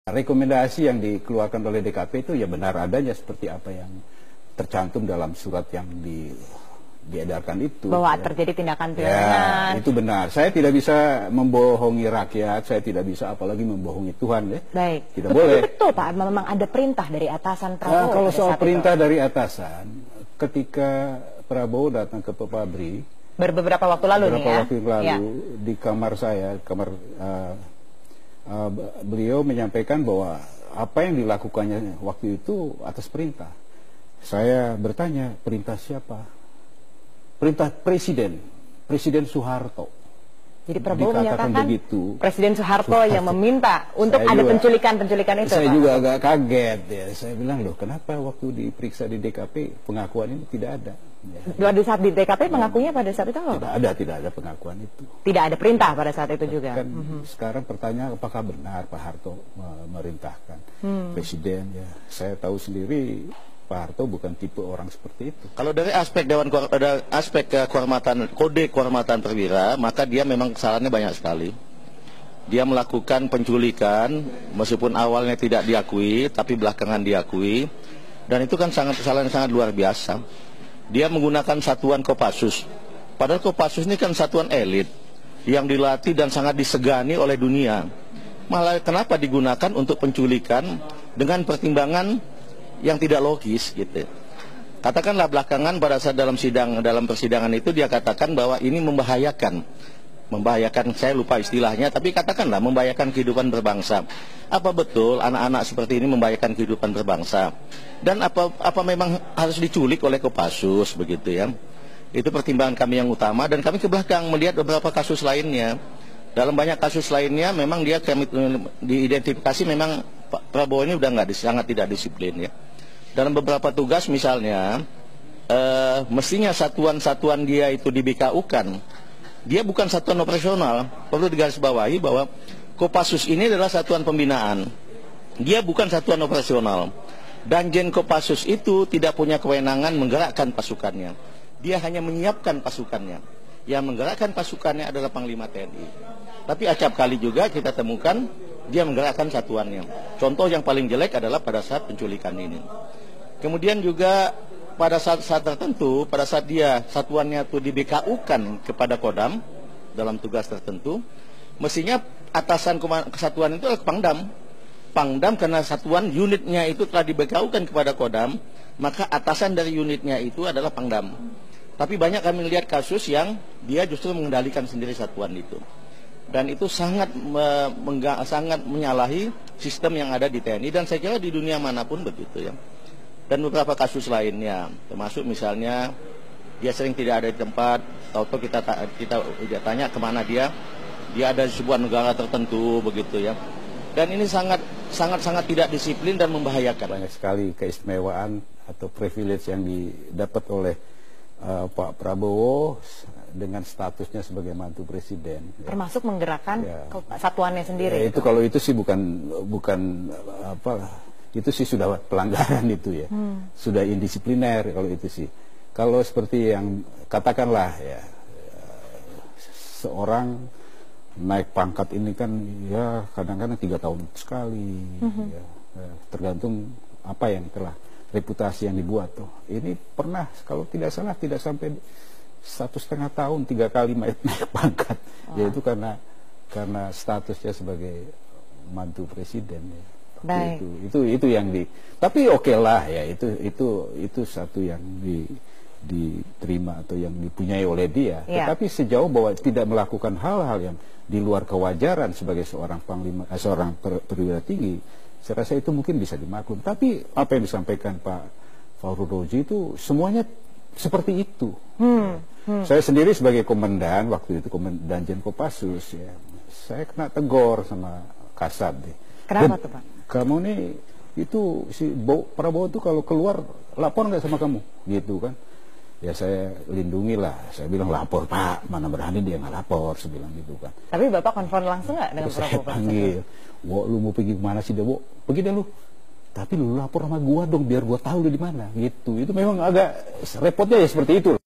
Rekomendasi yang dikeluarkan oleh DKP itu ya benar adanya seperti apa yang tercantum dalam surat yang diedarkan itu. Bahwa ya. terjadi tindakan pidana. Ya, itu benar. Saya tidak bisa membohongi rakyat, saya tidak bisa apalagi membohongi Tuhan. Ya. Baik. Tidak boleh. Betul Pak, memang ada perintah dari atasan Prabowo. Kalau soal perintah dari atasan, ketika Prabowo datang ke Pepabri, beberapa waktu lalu di kamar saya, beliau menyampaikan bahwa apa yang dilakukannya waktu itu atas perintah. Saya bertanya, perintah siapa? Perintah Presiden Soeharto. Jadi Prabowo menyatakan begitu. Presiden Soeharto yang meminta untuk ada penculikan itu. Saya Pak. juga agak kaget ya. Saya bilang, loh kenapa waktu diperiksa di DKP pengakuan ini tidak ada? Ya. Pada saat di DKP pengakunya pada saat itu apa? Tidak ada pengakuan itu. Tidak ada perintah pada saat itu juga. Kan sekarang pertanyaan apakah benar Pak Harto memerintahkan Presiden ya. Saya tahu sendiri Pak Harto bukan tipe orang seperti itu. Kalau dari aspek kode kehormatan perwira, maka dia memang kesalahannya banyak sekali. Dia melakukan penculikan meskipun awalnya tidak diakui, tapi belakangan diakui, dan itu kan kesalahan yang sangat luar biasa. Dia menggunakan satuan Kopassus. Padahal Kopassus ini kan satuan elit yang dilatih dan sangat disegani oleh dunia. Malah kenapa digunakan untuk penculikan dengan pertimbangan yang tidak logis gitu. Katakanlah belakangan pada saat dalam persidangan itu dia katakan bahwa ini membahayakan, saya lupa istilahnya, tapi katakanlah membahayakan kehidupan berbangsa. Apa betul anak-anak seperti ini membahayakan kehidupan berbangsa? Dan apa memang harus diculik oleh Kopassus begitu ya? Itu pertimbangan kami yang utama, dan kami ke belakang melihat beberapa kasus lainnya. Dalam banyak kasus lainnya memang kami diidentifikasi memang Pak Prabowo ini udah sangat tidak disiplin ya. Dalam beberapa tugas misalnya, mestinya satuan-satuan dia itu di BKU-kan. Dia bukan satuan operasional. Perlu digarisbawahi bahwa Kopassus ini adalah satuan pembinaan. Dia bukan satuan operasional. Danjen Kopassus itu tidak punya kewenangan menggerakkan pasukannya. Dia hanya menyiapkan pasukannya. Yang menggerakkan pasukannya adalah Panglima TNI. Tapi acap kali juga kita temukan dia menggerakkan satuannya. Contoh yang paling jelek adalah pada saat penculikan ini. Kemudian juga pada saat tertentu, pada saat dia satuannya itu di BKU-kan kepada Kodam dalam tugas tertentu, mestinya atasan kesatuan itu adalah Pangdam. Pangdam karena satuan unitnya itu telah di BKU-kan kepada Kodam, maka atasan dari unitnya itu adalah Pangdam. Tapi banyak kami lihat kasus yang dia justru mengendalikan sendiri satuan itu. Dan itu sangat menyalahi sistem yang ada di TNI, dan saya kira di dunia manapun begitu ya. Dan beberapa kasus lainnya, termasuk misalnya dia sering tidak ada di tempat, tahu-tahu kita tanya kemana dia ada di sebuah negara tertentu begitu ya. Dan ini sangat tidak disiplin dan membahayakan. Banyak sekali keistimewaan atau privilege yang didapat oleh Pak Prabowo dengan statusnya sebagai mantu presiden. Termasuk menggerakkan satuannya sendiri. Ya, itu kalau itu sih bukan itu sih sudah pelanggaran itu ya. Sudah indisipliner kalau itu sih. Kalau seperti yang katakanlah ya, seorang naik pangkat ini kan ya kadang-kadang 3 tahun sekali ya, tergantung apa yang telah reputasi yang dibuat tuh. Ini pernah kalau tidak salah tidak sampai 1,5 tahun 3 kali naik pangkat, yaitu karena statusnya sebagai mantu presiden ya. Baik. Itu yang tapi oke lah ya, itu satu yang diterima atau yang dipunyai oleh dia. Tetapi sejauh bahwa tidak melakukan hal-hal yang di luar kewajaran sebagai seorang panglima, seorang perwira tinggi, saya rasa itu mungkin bisa dimaklum. Tapi apa yang disampaikan Pak Fahru Roji itu semuanya seperti itu. Saya sendiri sebagai komandan waktu itu, Danjen Kopassus ya, saya kena tegur sama Kasat deh. Kenapa tuh Pak? Kamu nih itu si Prabowo tuh kalau keluar lapor nggak sama kamu gitu kan. Ya saya lindungi lah, saya bilang lapor Pak, mana berani dia nggak lapor, saya bilang gitu kan. Tapi Bapak konfront langsung nggak dengan Prabowo? Saya panggil, wo lu mau pergi kemana sih deh, wo pergi deh lu, tapi lu lapor sama gua dong biar gua tahu lu di mana gitu. Itu memang agak repotnya ya seperti itu.